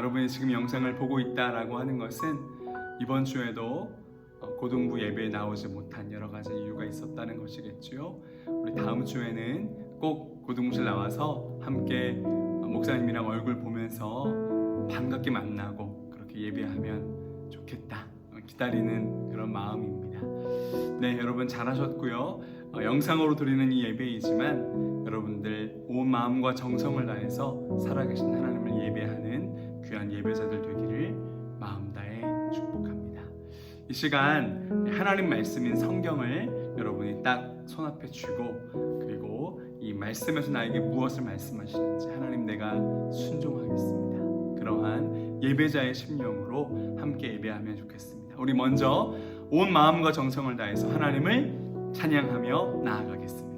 여러분이 지금 영상을 보고 있다라고 하는 것은 이번 주에도 고등부 예배에 나오지 못한 여러 가지 이유가 있었다는 것이겠죠. 우리 다음 주에는 꼭 고등부실 나와서 함께 목사님이랑 얼굴 보면서 반갑게 만나고 그렇게 예배하면 좋겠다 기다리는 그런 마음입니다. 네, 여러분 잘하셨고요. 영상으로 드리는 이 예배이지만 여러분들 온 마음과 정성을 다해서 살아계신 하나님을 예배하는 귀한 예배자들 되기를 마음 다해 축복합니다. 이 시간 하나님 말씀인 성경을 여러분이 딱 손앞에 쥐고, 그리고 이 말씀에서 나에게 무엇을 말씀하시는지 하나님 내가 순종하겠습니다. 그러한 예배자의 심령으로 함께 예배하면 좋겠습니다. 우리 먼저 온 마음과 정성을 다해서 하나님을 찬양하며 나아가겠습니다.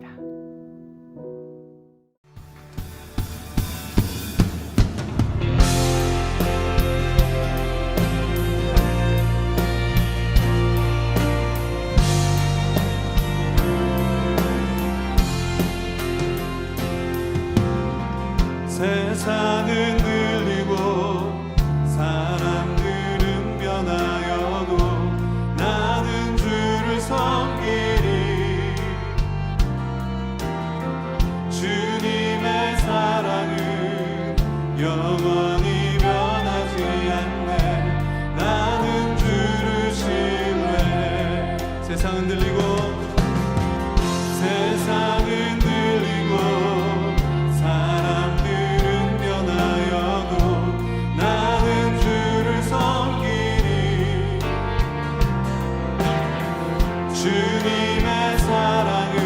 세상은 들리고 사람들은 변하여도 나는 주를 섬기리. 주님의 사랑은 영원히 변하지 않네. 나는 주를 신뢰해. 세상은 들리고 세상은 들리고 사람들은 변하여도 나는 주를 섬기리. 주님의 사랑은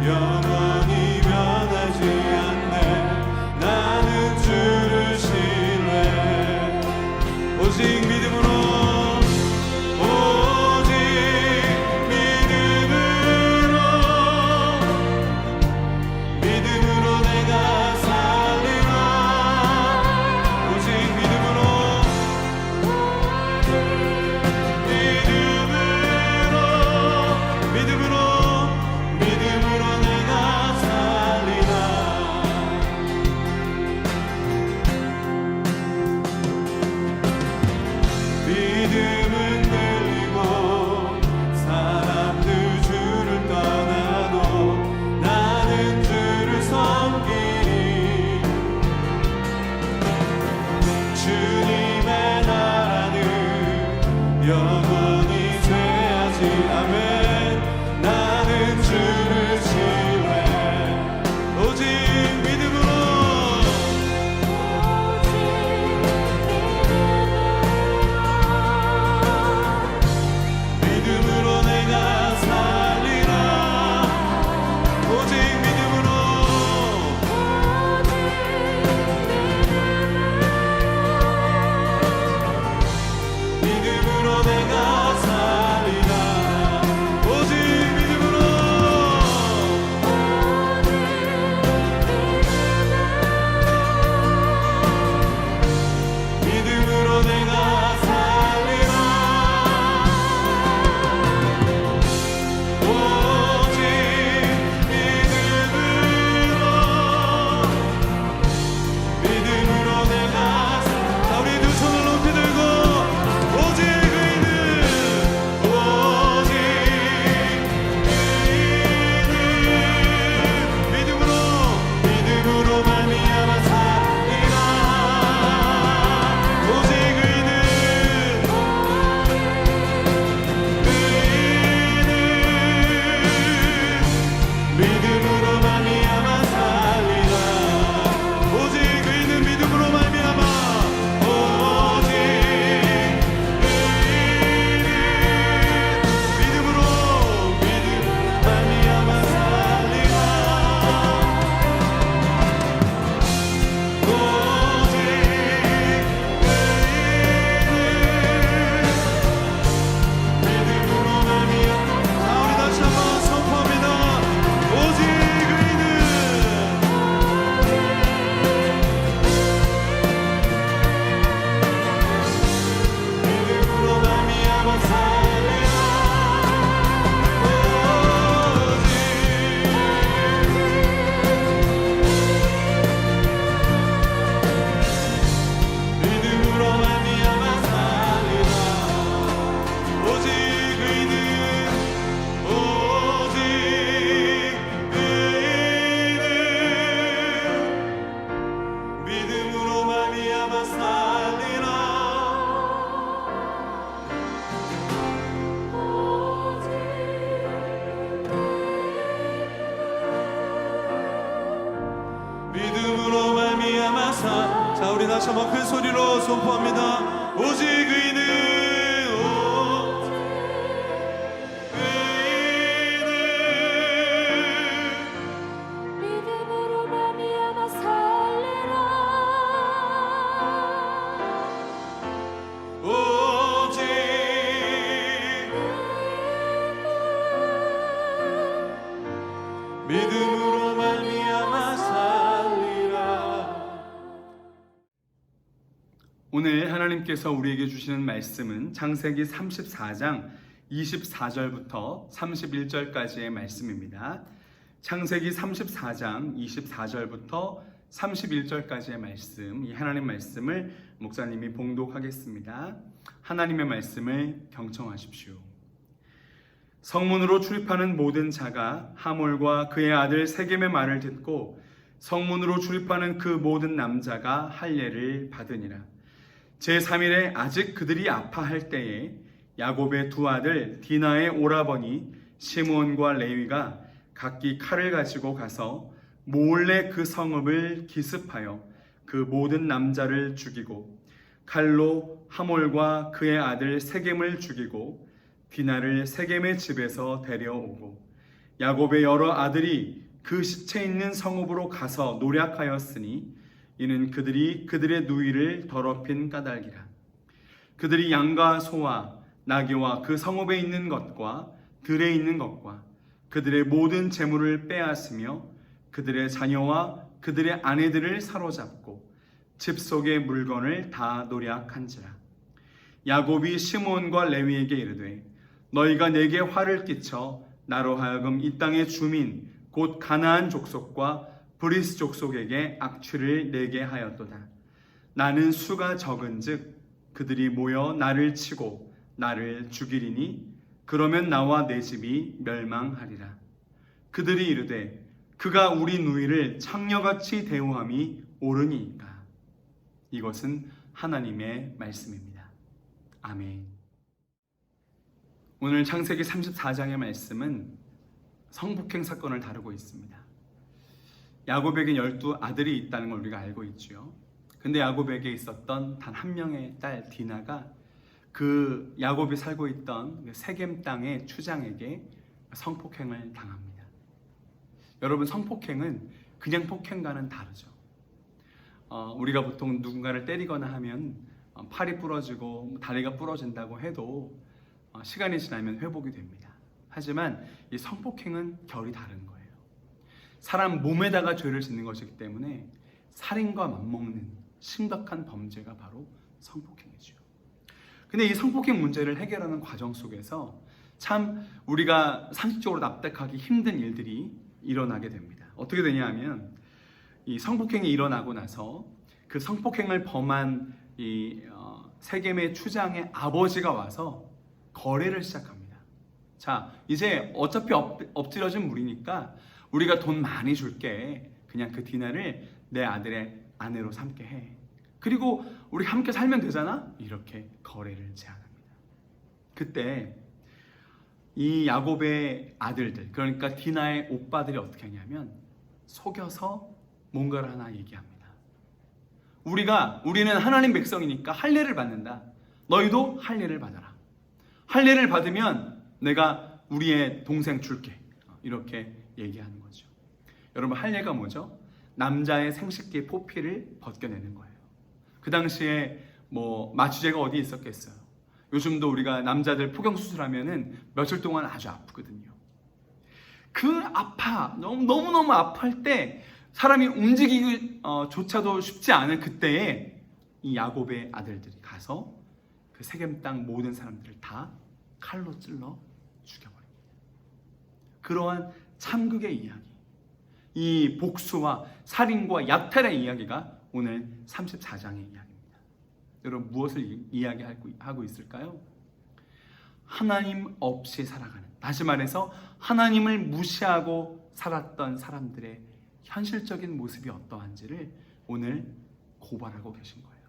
영원히 변하지 않네. 나는 주를 신뢰해. 오직 믿음으로 영원히 죄하지 아멘. 나는 주를 신뢰해. 오직 믿음으로 믿음으로 다시 한번 큰 소리로 선포합니다. 오직 의인은 믿음으로 말미암아 살리라. 오직 믿음으로 말미암아 살리라. 오늘 하나님께서 우리에게 주시는 말씀은 창세기 34장 24절부터 31절까지의 말씀입니다. 창세기 34장 24절부터 31절까지의 말씀, 이 하나님 말씀을 목사님이 봉독하겠습니다. 하나님의 말씀을 경청하십시오. 성문으로 출입하는 모든 자가 하몰과 그의 아들 세겜의 말을 듣고 성문으로 출입하는 그 모든 남자가 할례를 받으니라. 제3일에 아직 그들이 아파할 때에 야곱의 두 아들 디나의 오라버니 시므온과 레위가 각기 칼을 가지고 가서 몰래 그 성읍을 기습하여 그 모든 남자를 죽이고 칼로 하몰과 그의 아들 세겜을 죽이고 디나를 세겜의 집에서 데려오고 야곱의 여러 아들이 그 시체 있는 성읍으로 가서 노략하였으니 이는 그들이 그들의 누이를 더럽힌 까닭이라. 그들이 양과 소와 나귀와 그 성읍에 있는 것과 들에 있는 것과 그들의 모든 재물을 빼앗으며 그들의 자녀와 그들의 아내들을 사로잡고 집 속의 물건을 다 노략한지라. 야곱이 시므온과 레위에게 이르되 너희가 내게 화를 끼쳐 나로 하여금 이 땅의 주민 곧 가나안 족속과 브리스 족속에게 악취를 내게 하였도다. 나는 수가 적은즉 그들이 모여 나를 치고 나를 죽이리니 그러면 나와 내 집이 멸망하리라. 그들이 이르되 그가 우리 누이를 창녀같이 대우함이 옳으니이까. 이것은 하나님의 말씀입니다. 아멘. 오늘 창세기 34장의 말씀은 성폭행 사건을 다루고 있습니다. 야곱에게 12아들이 있다는 걸 우리가 알고 있죠. 근데 야곱에게 있었던 단 한 명의 딸 디나가 그 야곱이 살고 있던 세겜 땅의 추장에게 성폭행을 당합니다. 여러분, 성폭행은 그냥 폭행과는 다르죠. 우리가 보통 누군가를 때리거나 하면 팔이 부러지고 다리가 부러진다고 해도 시간이 지나면 회복이 됩니다. 하지만 이 성폭행은 결이 다른 거예요. 사람 몸에다가 죄를 짓는 것이기 때문에 살인과 맞먹는 심각한 범죄가 바로 성폭행이죠. 근데 이 성폭행 문제를 해결하는 과정 속에서 참 우리가 상식적으로 납득하기 힘든 일들이 일어나게 됩니다. 어떻게 되냐면 이 성폭행이 일어나고 나서 그 성폭행을 범한 이 세겜의 추장의 아버지가 와서 거래를 시작합니다. 자, 이제 어차피 엎질러진 물이니까 우리가 돈 많이 줄게. 그냥 그 디나를 내 아들의 아내로 삼게 해. 그리고 우리 함께 살면 되잖아? 이렇게 거래를 제안합니다. 그때 이 야곱의 아들들, 그러니까 디나의 오빠들이 어떻게 하냐면 속여서 뭔가를 하나 얘기합니다. 우리는 하나님 백성이니까 할례를 받는다. 너희도 할례를 받아라. 할례를 받으면 내가 우리의 동생 줄게. 이렇게 얘기하는 거죠. 여러분, 할례가 뭐죠? 남자의 생식기 포피를 벗겨내는 거예요. 그 당시에 마취제가 어디 있었겠어요? 요즘도 우리가 남자들 포경 수술하면은 며칠 동안 아주 아프거든요. 너무너무 아파할 때 사람이 움직이기조차도 쉽지 않은 그때에 이 야곱의 아들들이 가서 그 세겜 땅 모든 사람들을 다 칼로 찔러 죽여버립니다. 그러한 참극의 이야기, 이 복수와 살인과 약탈의 이야기가 오늘 34장의 이야기입니다. 여러분, 무엇을 이야기하고 있을까요? 하나님 없이 살아가는, 다시 말해서 하나님을 무시하고 살았던 사람들의 현실적인 모습이 어떠한지를 오늘 고발하고 계신 거예요.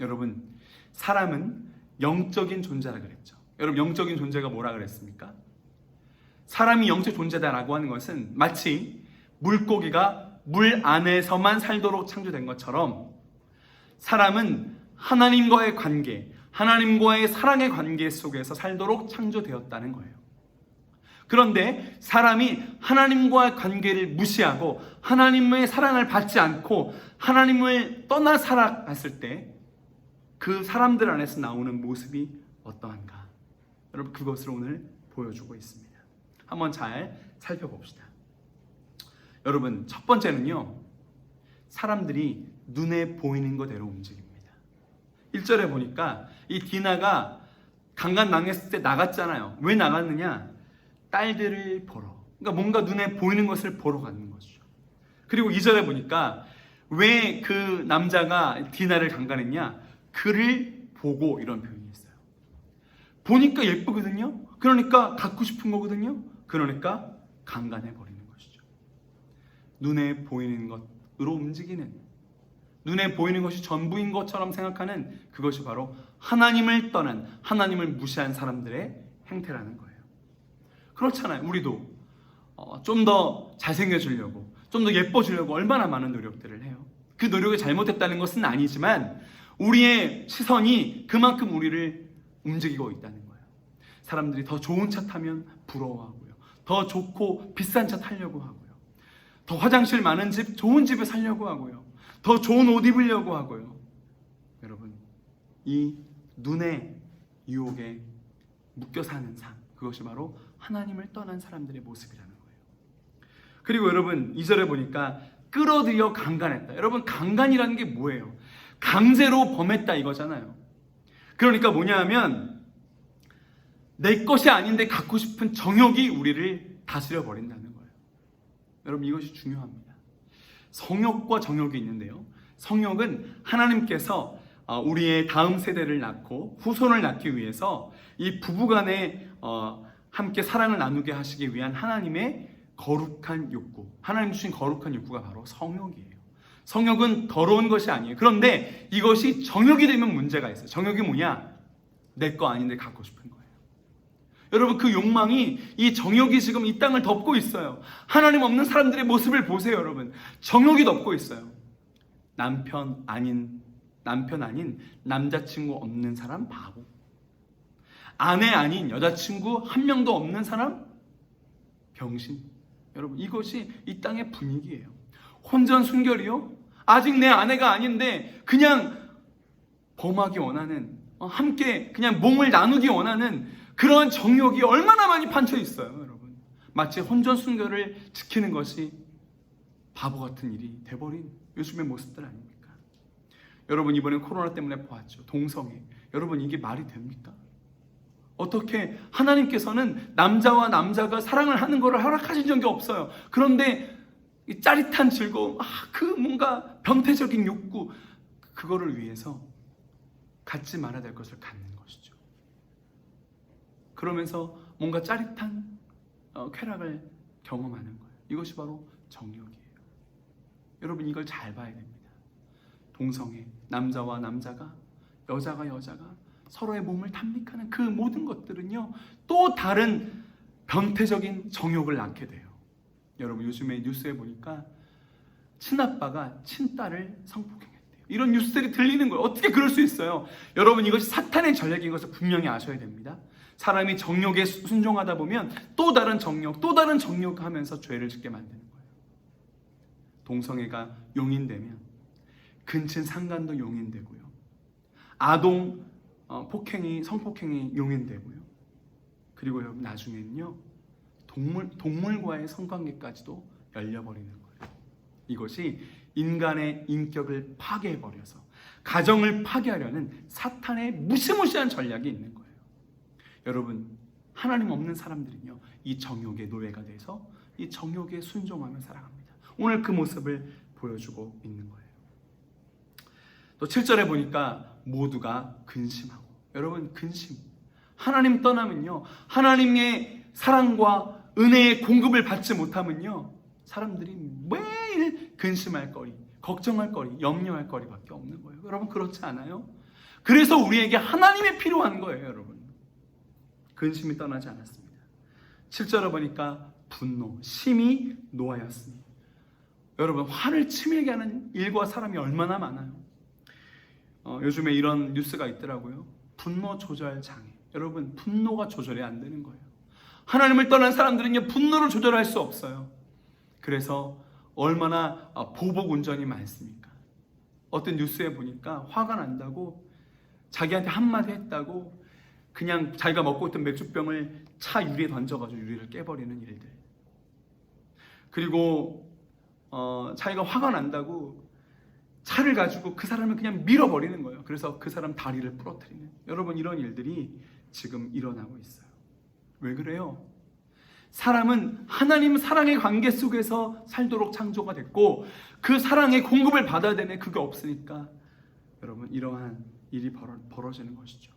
여러분, 사람은 영적인 존재라 그랬죠. 여러분, 영적인 존재가 뭐라 그랬습니까? 사람이 영적 존재다라고 하는 것은 마치 물고기가 물 안에서만 살도록 창조된 것처럼 사람은 하나님과의 관계, 하나님과의 사랑의 관계 속에서 살도록 창조되었다는 거예요. 그런데 사람이 하나님과의 관계를 무시하고 하나님의 사랑을 받지 않고 하나님을 떠나 살아갔을 때 그 사람들 안에서 나오는 모습이 어떠한가? 여러분, 그것을 오늘 보여주고 있습니다. 한번 잘 살펴봅시다. 여러분, 첫 번째는요, 사람들이 눈에 보이는 것대로 움직입니다. 1절에 보니까 이 디나가 강간 당했을 때 나갔잖아요. 왜 나갔느냐? 딸들을 보러. 그러니까 뭔가 눈에 보이는 것을 보러 가는 거죠. 그리고 2절에 보니까 왜 그 남자가 디나를 강간했냐? 그를 보고, 이런 표현이 있어요. 보니까 예쁘거든요. 그러니까 갖고 싶은 거거든요. 그러니까 강간해 버리는 것이죠. 눈에 보이는 것으로 움직이는, 눈에 보이는 것이 전부인 것처럼 생각하는 그것이 바로 하나님을 떠난, 하나님을 무시한 사람들의 행태라는 거예요. 그렇잖아요. 우리도 좀 더 잘생겨지려고, 좀 더 예뻐지려고 얼마나 많은 노력들을 해요. 그 노력이 잘못됐다는 것은 아니지만 우리의 시선이 그만큼 우리를 움직이고 있다는 거예요. 사람들이 더 좋은 차 타면 부러워하고요. 더 좋고 비싼 차 타려고 하고요. 더 화장실 많은 집, 좋은 집에 살려고 하고요. 더 좋은 옷 입으려고 하고요. 여러분, 이 눈의 유혹에 묶여 사는 삶, 그것이 바로 하나님을 떠난 사람들의 모습이라는 거예요. 그리고 여러분, 2절에 보니까 끌어들여 강간했다. 여러분, 강간이라는 게 뭐예요? 강제로 범했다 이거잖아요. 그러니까 뭐냐 하면 내 것이 아닌데 갖고 싶은 정욕이 우리를 다스려 버린다는 거예요. 여러분, 이것이 중요합니다. 성욕과 정욕이 있는데요, 성욕은 하나님께서 우리의 다음 세대를 낳고 후손을 낳기 위해서 이 부부간에 함께 사랑을 나누게 하시기 위한 하나님의 거룩한 욕구, 하나님 주신 거룩한 욕구가 바로 성욕이에요. 성욕은 더러운 것이 아니에요. 그런데 이것이 정욕이 되면 문제가 있어요. 정욕이 뭐냐? 내 거 아닌데 갖고 싶은 거예요. 여러분, 그 욕망이, 이 정욕이 지금 이 땅을 덮고 있어요. 하나님 없는 사람들의 모습을 보세요. 여러분, 정욕이 덮고 있어요. 남편 아닌 남자친구 없는 사람 바보, 아내 아닌 여자친구 한 명도 없는 사람 병신. 여러분, 이것이 이 땅의 분위기예요. 혼전 순결이요? 아직 내 아내가 아닌데 그냥 범하기 원하는, 함께 그냥 몸을 나누기 원하는 그런 정욕이 얼마나 많이 판쳐 있어요. 여러분, 마치 혼전 순결을 지키는 것이 바보 같은 일이 돼버린 요즘의 모습들 아닙니까? 여러분, 이번에 코로나 때문에 보았죠. 동성애. 여러분, 이게 말이 됩니까? 어떻게 하나님께서는 남자와 남자가 사랑을 하는 것을 허락하신 적이 없어요. 그런데 이 짜릿한 즐거움, 그 뭔가 변태적인 욕구, 그거를 위해서 갖지 말아야 될 것을 갖는 것이죠. 그러면서 뭔가 짜릿한 쾌락을 경험하는 거예요. 이것이 바로 정욕이에요. 여러분, 이걸 잘 봐야 됩니다. 동성애, 남자와 남자가, 여자가 여자가 서로의 몸을 탐닉하는 그 모든 것들은요, 또 다른 변태적인 정욕을 낳게 돼요. 여러분, 요즘에 뉴스에 보니까 친아빠가 친딸을 성폭행했대요. 이런 뉴스들이 들리는 거예요. 어떻게 그럴 수 있어요? 여러분, 이것이 사탄의 전략인 것을 분명히 아셔야 됩니다. 사람이 정욕에 순종하다 보면 또 다른 정욕 하면서 죄를 짓게 만드는 거예요. 동성애가 용인되면 근친 상간도 용인되고요. 아동 성폭행이 용인되고요. 그리고 여러분, 나중에는요, 동물과의 성관계까지도 열려버리는 거예요. 이것이 인간의 인격을 파괴해버려서 가정을 파괴하려는 사탄의 무시무시한 전략이 있는 거예요. 여러분, 하나님 없는 사람들은요, 이 정욕의 노예가 돼서 이 정욕에 순종하며 살아갑니다. 오늘 그 모습을 보여주고 있는 거예요. 또 7절에 보니까 모두가 근심하고. 여러분, 근심, 하나님 떠나면요, 하나님의 사랑과 은혜의 공급을 받지 못하면요, 사람들이 매일 근심할 거리, 걱정할 거리, 염려할 거리밖에 없는 거예요. 여러분, 그렇지 않아요? 그래서 우리에게 하나님이 필요한 거예요. 여러분, 근심이 떠나지 않았습니다. 7절에 보니까 분노, 심히 노하였으니. 여러분, 화를 치밀게 하는 일과 사람이 얼마나 많아요. 요즘에 이런 뉴스가 있더라고요. 분노 조절 장애. 여러분, 분노가 조절이 안 되는 거예요. 하나님을 떠난 사람들은요, 분노를 조절할 수 없어요. 그래서 얼마나 보복 운전이 많습니까? 어떤 뉴스에 보니까 화가 난다고 자기한테 한마디 했다고 그냥 자기가 먹고 있던 맥주병을 차 유리에 던져가지고 유리를 깨버리는 일들. 그리고 자기가 화가 난다고 차를 가지고 그 사람을 그냥 밀어버리는 거예요. 그래서 그 사람 다리를 부러뜨리는. 여러분, 이런 일들이 지금 일어나고 있어요. 왜 그래요? 사람은 하나님 사랑의 관계 속에서 살도록 창조가 됐고 그 사랑의 공급을 받아야 되는데 그게 없으니까 여러분, 이러한 일이 벌어지는 것이죠.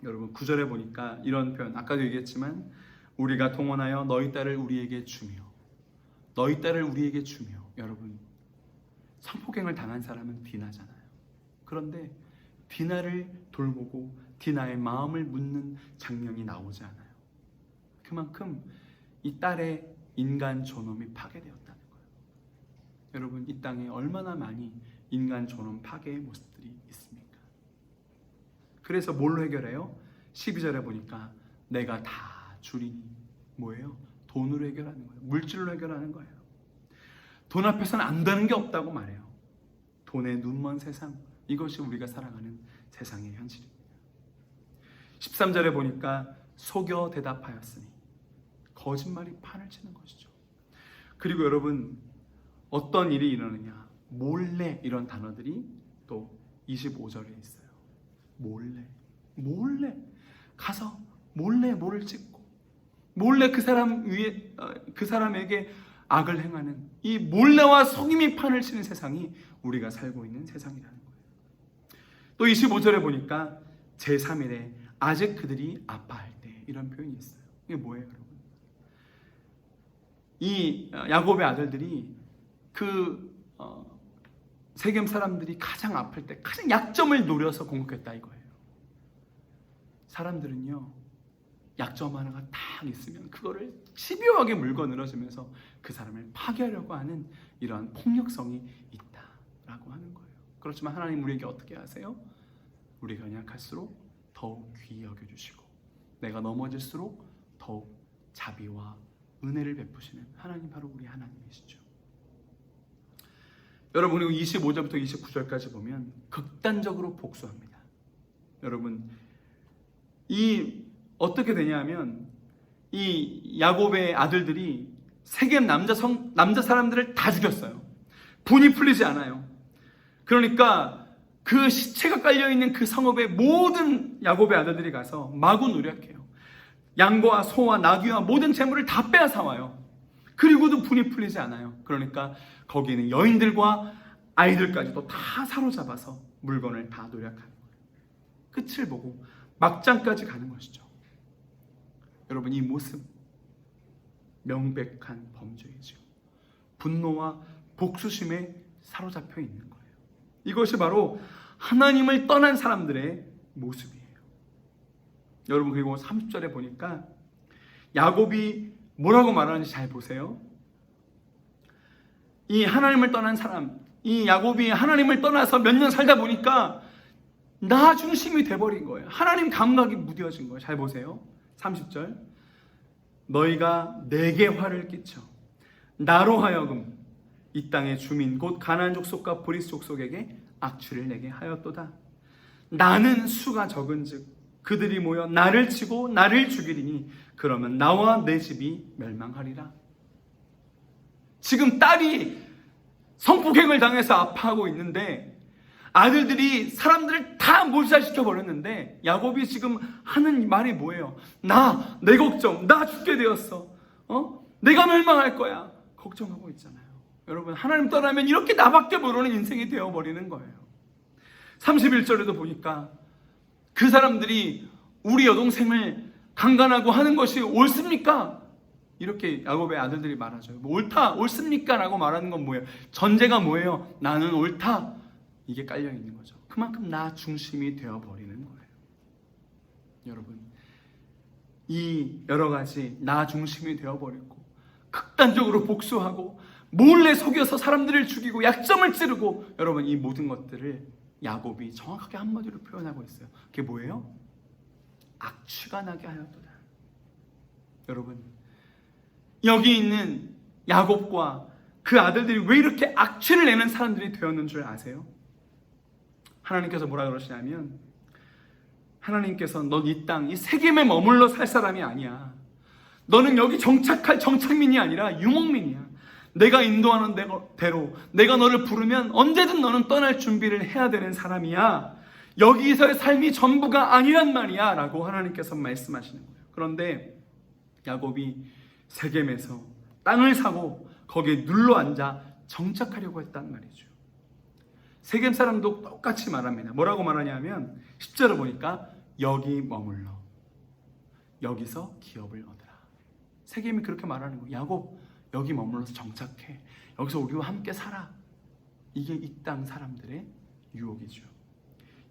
여러분, 9절에 보니까 이런 표현, 아까도 얘기했지만 우리가 동원하여 너희 딸을 우리에게 주며, 너희 딸을 우리에게 주며. 여러분, 성폭행을 당한 사람은 디나잖아요. 그런데 디나를 돌보고 디나의 마음을 묻는 장면이 나오지 않아요. 그만큼 이 딸의 인간 존엄이 파괴되었다는 거예요. 여러분, 이 땅에 얼마나 많이 인간 존엄 파괴의 모습들이 있습니까? 그래서 뭘로 해결해요? 12절에 보니까 내가 다 주리니. 뭐예요? 돈으로 해결하는 거예요. 물질로 해결하는 거예요. 돈 앞에서는 안 되는 게 없다고 말해요. 돈의 눈먼 세상, 이것이 우리가 살아가는 세상의 현실입니다. 13절에 보니까 속여 대답하였으니. 거짓말이 판을 치는 것이죠. 그리고 여러분, 어떤 일이 일어나느냐? 몰래, 이런 단어들이 또 25절에 있어요. 몰래 가서 몰래 뭐를 찍고 몰래 그 사람 위에 그 사람에게 악을 행하는 이 몰래와 속임이 판을 치는 세상이 우리가 살고 있는 세상이라는 거예요. 또 25절에 보니까 제3일에 아직 그들이 아파할 때, 이런 표현이 있어요. 이게 뭐예요, 여러분? 이 야곱의 아들들이 세겜 사람들이 가장 아플 때 가장 약점을 노려서 공격했다 이거예요. 사람들은요, 약점 하나가 딱 있으면 그거를 집요하게 물고 늘어지면서 그 사람을 파괴하려고 하는 이러한 폭력성이 있다라고 하는 거예요. 그렇지만 하나님 우리에게 어떻게 하세요? 우리가 연약할수록 더욱 귀히 여겨주시고 내가 넘어질수록 더욱 자비와 은혜를 베푸시는 하나님, 바로 우리 하나님이시죠. 여러분, 그리고 25절부터 29절까지 보면 극단적으로 복수합니다. 여러분, 어떻게 되냐면 이 야곱의 아들들이 세겜 남자 사람들을 다 죽였어요. 분이 풀리지 않아요. 그러니까 그 시체가 깔려있는 그 성읍의 모든 야곱의 아들들이 가서 마구 노력해요. 양과 소와 나귀와 모든 재물을 다 빼앗아와요. 그리고도 분이 풀리지 않아요. 그러니까 거기는 여인들과 아이들까지도 다 사로잡아서 물건을 다 노력하는 거예요. 끝을 보고 막장까지 가는 것이죠. 여러분, 이 모습 명백한 범죄이죠. 분노와 복수심에 사로잡혀 있는 거예요. 이것이 바로 하나님을 떠난 사람들의 모습이에요. 여러분, 그리고 30절에 보니까 야곱이 뭐라고 말하는지 잘 보세요. 이 하나님을 떠난 사람, 이 야곱이 하나님을 떠나서 몇 년 살다 보니까 나 중심이 돼버린 거예요. 하나님 감각이 무뎌진 거예요. 잘 보세요. 30절. 너희가 내게 화를 끼쳐 나로 하여금 이 땅의 주민 곧 가나안 족속과 브리스 족속에게 악취를 내게 하였도다. 나는 수가 적은즉 그들이 모여 나를 치고 나를 죽이리니 그러면 나와 내 집이 멸망하리라. 지금 딸이 성폭행을 당해서 아파하고 있는데 아들들이 사람들을 다 몰살시켜 버렸는데 야곱이 지금 하는 말이 뭐예요? 내 걱정, 나 죽게 되었어. 내가 멸망할 거야. 걱정하고 있잖아요. 여러분, 하나님 떠나면 이렇게 나밖에 모르는 인생이 되어버리는 거예요. 31절에도 보니까 그 사람들이 우리 여동생을 강간하고 하는 것이 옳습니까? 이렇게 야곱의 아들들이 말하죠. 옳습니까? 라고 말하는 건 뭐예요? 전제가 뭐예요? 나는 옳다. 이게 깔려있는 거죠. 그만큼 나 중심이 되어버리는 거예요. 여러분, 이 여러 가지 나 중심이 되어버리고 극단적으로 복수하고 몰래 속여서 사람들을 죽이고 약점을 찌르고, 여러분, 이 모든 것들을 야곱이 정확하게 한마디로 표현하고 있어요. 그게 뭐예요? 악취가 나게 하였도다. 여러분, 여기 있는 야곱과 그 아들들이 왜 이렇게 악취를 내는 사람들이 되었는 줄 아세요? 하나님께서 뭐라 그러시냐면, 하나님께서 넌 이 땅, 이 세겜에 머물러 살 사람이 아니야. 너는 여기 정착할 정착민이 아니라 유목민이야. 내가 인도하는 대로 내가 너를 부르면 언제든 너는 떠날 준비를 해야 되는 사람이야. 여기서의 삶이 전부가 아니란 말이야 라고 하나님께서 말씀하시는 거예요. 그런데 야곱이 세겜에서 땅을 사고 거기에 눌러앉아 정착하려고 했단 말이죠. 세겜 사람도 똑같이 말합니다. 뭐라고 말하냐면 10절을 보니까 여기 머물러 여기서 기업을 얻으라. 세겜이 그렇게 말하는 거예요. 야곱, 여기 머물러서 정착해. 여기서 우리와 함께 살아. 이게 이 땅 사람들의 유혹이죠.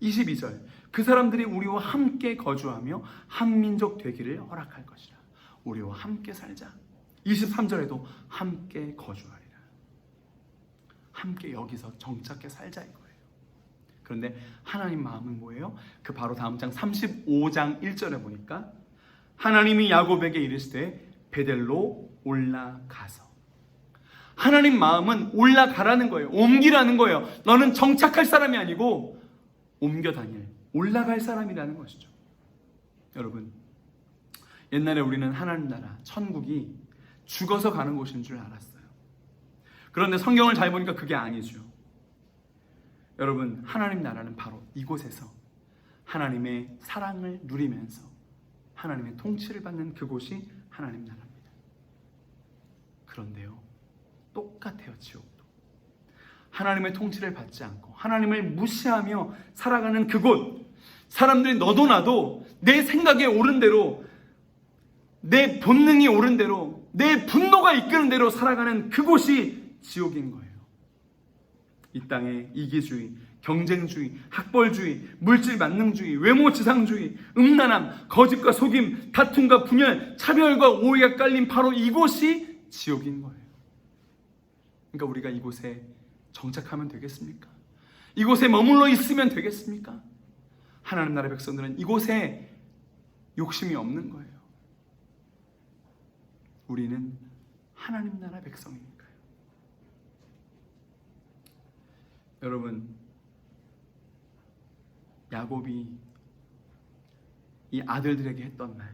22절, 그 사람들이 우리와 함께 거주하며 한 민족 되기를 허락할 것이라. 우리와 함께 살자. 23절에도 함께 거주하리라. 함께 여기서 정착해 살자 이거예요. 그런데 하나님 마음은 뭐예요? 그 바로 다음 장 35장 1절에 보니까 하나님이 야곱에게 이르시되 베델로 올라가서. 하나님 마음은 올라가라는 거예요. 옮기라는 거예요. 너는 정착할 사람이 아니고 옮겨 다닐, 올라갈 사람이라는 것이죠. 여러분, 옛날에 우리는 하나님 나라, 천국이 죽어서 가는 곳인 줄 알았어요. 그런데 성경을 잘 보니까 그게 아니죠. 여러분, 하나님 나라는 바로 이곳에서 하나님의 사랑을 누리면서 하나님의 통치를 받는 그곳이 하나님 나라입니다. 그런데요, 똑같아요. 지옥도 하나님의 통치를 받지 않고 하나님을 무시하며 살아가는 그곳, 사람들이 너도 나도 내 생각에 옳은 대로, 내 본능이 옳은 대로, 내 분노가 이끄는 대로 살아가는 그곳이 지옥인 거예요. 이 땅에 이기주의, 경쟁주의, 학벌주의, 물질 만능주의, 외모지상주의, 음란함, 거짓과 속임, 다툼과 분열, 차별과 오해가 깔린 바로 이곳이 지옥인 거예요. 그러니까 우리가 이곳에 정착하면 되겠습니까? 이곳에 머물러 있으면 되겠습니까? 하나님 나라 백성들은 이곳에 욕심이 없는 거예요. 우리는 하나님 나라 백성이니까요. 여러분, 야곱이 이 아들들에게 했던 말,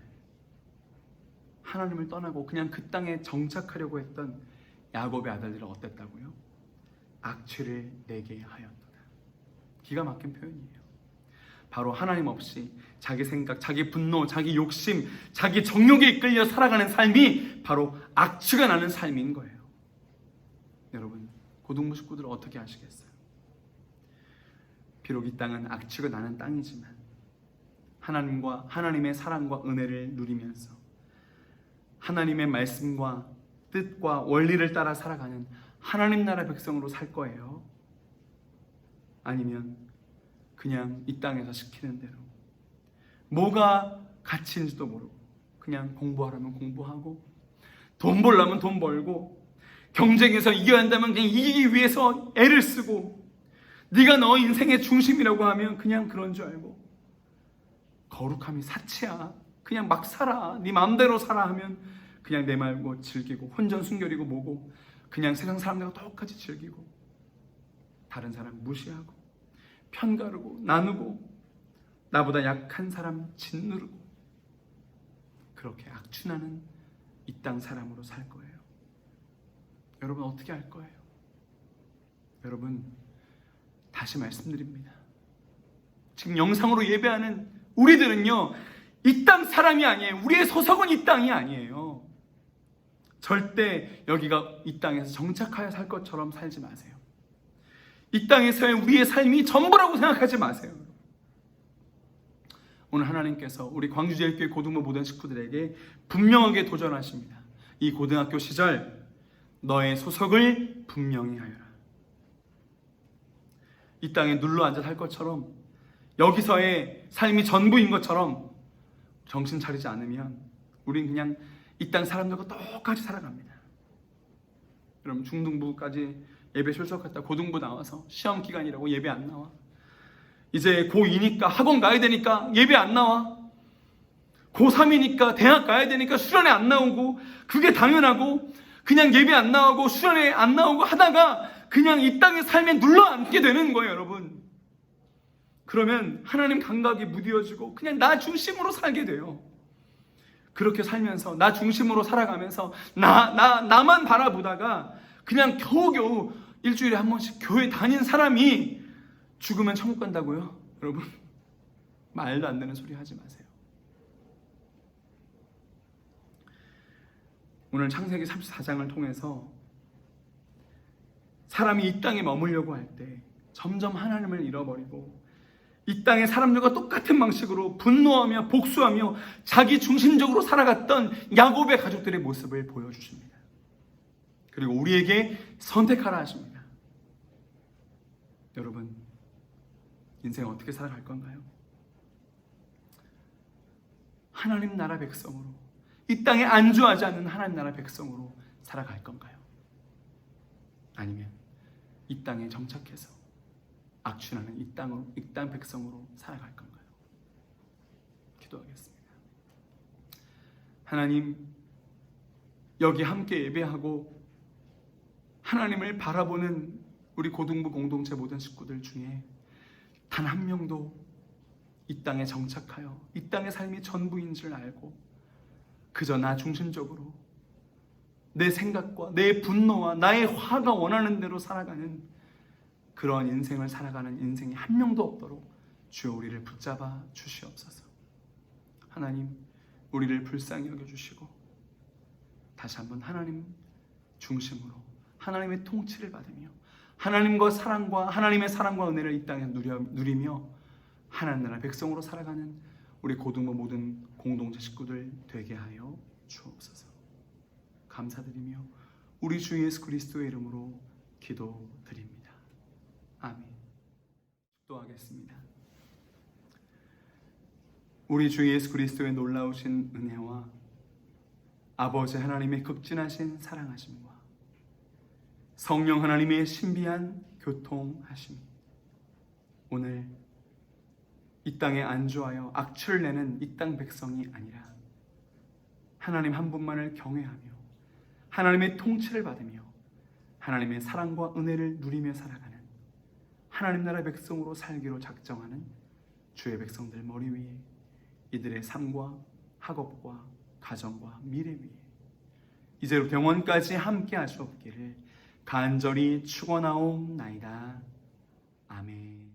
하나님을 떠나고 그냥 그 땅에 정착하려고 했던 야곱의 아들들은 어땠다고요? 악취를 내게 하였도다. 기가 막힌 표현이에요. 바로 하나님 없이 자기 생각, 자기 분노, 자기 욕심, 자기 정욕에 이끌려 살아가는 삶이 바로 악취가 나는 삶인 거예요. 여러분, 고등부 식구들 어떻게 하시겠어요? 비록 이 땅은 악취가 나는 땅이지만 하나님과 하나님의 사랑과 은혜를 누리면서 하나님의 말씀과 뜻과 원리를 따라 살아가는 하나님 나라 백성으로 살 거예요? 아니면 그냥 이 땅에서 시키는 대로 뭐가 가치인지도 모르고 그냥 공부하라면 공부하고 돈 벌려면 돈 벌고 경쟁에서 이겨야 한다면 그냥 이기기 위해서 애를 쓰고 네가 너 인생의 중심이라고 하면 그냥 그런 줄 알고 거룩함이 사치야. 그냥 막 살아. 네 마음대로 살아 하면 그냥 내 말고 즐기고 혼전순결이고 뭐고 그냥 세상 사람들과 똑같이 즐기고 다른 사람 무시하고 편가르고 나누고 나보다 약한 사람 짓누르고 그렇게 악취나는 이 땅 사람으로 살 거예요. 여러분 어떻게 할 거예요? 여러분 다시 말씀드립니다. 지금 영상으로 예배하는 우리들은요 이 땅 사람이 아니에요. 우리의 소속은 이 땅이 아니에요. 절대 여기가 이 땅에서 정착하여 살 것처럼 살지 마세요. 이 땅에서의 우리의 삶이 전부라고 생각하지 마세요. 오늘 하나님께서 우리 광주제일교회 고등부 모든 식구들에게 분명하게 도전하십니다. 이 고등학교 시절 너의 소속을 분명히 하여라. 이 땅에 눌러앉아 살 것처럼 여기서의 삶이 전부인 것처럼 정신 차리지 않으면 우린 그냥 이 땅 사람들과 똑같이 살아갑니다. 여러분 중등부까지 예배 출석했다 고등부 나와서 시험 기간이라고 예배 안 나와. 이제 고2니까 학원 가야 되니까 예배 안 나와. 고3이니까 대학 가야 되니까 수련회 안 나오고, 그게 당연하고 그냥 예배 안 나오고 수련회 안 나오고 하다가 그냥 이 땅의 삶에 눌러앉게 되는 거예요, 여러분. 그러면 하나님 감각이 무뎌지고 그냥 나 중심으로 살게 돼요. 그렇게 살면서 나 중심으로 살아가면서 나만 바라보다가 그냥 겨우겨우 일주일에 한 번씩 교회 다닌 사람이 죽으면 천국 간다고요? 여러분, 말도 안 되는 소리 하지 마세요. 오늘 창세기 34장을 통해서 사람이 이 땅에 머물려고 할 때 점점 하나님을 잃어버리고 이 땅의 사람들과 똑같은 방식으로 분노하며 복수하며 자기 중심적으로 살아갔던 야곱의 가족들의 모습을 보여주십니다. 그리고 우리에게 선택하라 하십니다. 여러분, 인생 어떻게 살아갈 건가요? 하나님 나라 백성으로, 이 땅에 안주하지 않는 하나님 나라 백성으로 살아갈 건가요? 아니면 이 땅에 정착해서 악취나는 이 땅 백성으로 살아갈 건가요? 기도하겠습니다. 하나님, 여기 함께 예배하고 하나님을 바라보는 우리 고등부 공동체 모든 식구들 중에 단 한 명도 이 땅에 정착하여 이 땅의 삶이 전부인 줄 알고 그저 나 중심적으로 내 생각과 내 분노와 나의 화가 원하는 대로 살아가는 그런 인생을 살아가는 인생이 한 명도 없도록 주여 우리를 붙잡아 주시옵소서. 하나님, 우리를 불쌍히 여겨주시고 다시 한번 하나님 중심으로 하나님의 통치를 받으며 하나님의 사랑과 은혜를 이 땅에 누리며 하나님 나라 백성으로 살아가는 우리 고등부 모든 공동체 식구들 되게 하여 주옵소서. 감사드리며 우리 주 예수 그리스도의 이름으로 기도드립니다. 아멘. 기도하겠습니다. 우리 주 예수 그리스도의 놀라우신 은혜와 아버지 하나님의 극진하신 사랑하심과 성령 하나님의 신비한 교통하심, 오늘 이 땅에 안주하여 악취를 내는 이 땅 백성이 아니라 하나님 한 분만을 경외하며 하나님의 통치를 받으며 하나님의 사랑과 은혜를 누리며 살아가는 하나님 나라 백성으로 살기로 작정하는 주의 백성들 머리 위에 이들의 삶과 학업과 가정과 미래 위에 이제부터 영원까지 함께 하시옵기를 간절히 축원하옵나이다. 아멘.